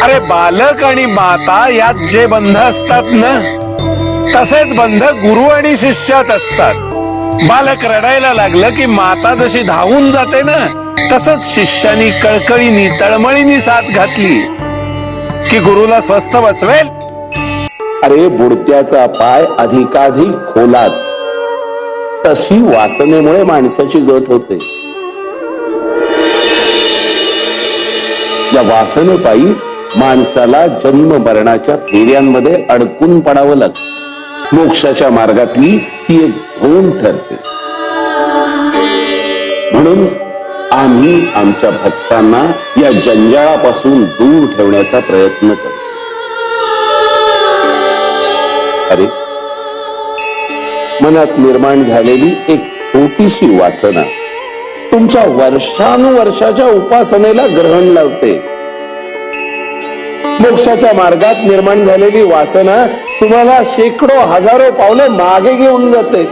अरे बालक आणि माता यात जे बंध असतात ना, तसेच बंध गुरु आणि शिष्यात असतात. बालक रडायला लागलं की माता जशी धावून जाते ना, तसंच शिष्यानी कळकळीनी तळमळीनी साथ घातली की गुरुला स्वस्थ बसवेल. अरे बुडत्याचा पाय अधिकाधिक खोलात, तशी वासनेमुळे माणसाची गत होते. या वासनेपायी माणसाला जन्म मरणाच्या फेऱ्यांमध्ये अडकून पडावं लागतं. मोक्षाच्या मार्गातली ती एक भोन ठरते. म्हणून आम्ही आमच्या भक्तांना या जंजाळापासून दूर ठेवण्याचा प्रयत्न करतो. अरे, मनात निर्माण झालेली एक छोटीशी वासना तुमच्या वर्षानुवर्षाच्या उपासनेला ग्रहण लावते. मोक्षाच्या मार्गात निर्माण झालेली वासना तुम्हाला शेकडो हजारो पावलं मागे घेऊन जाते.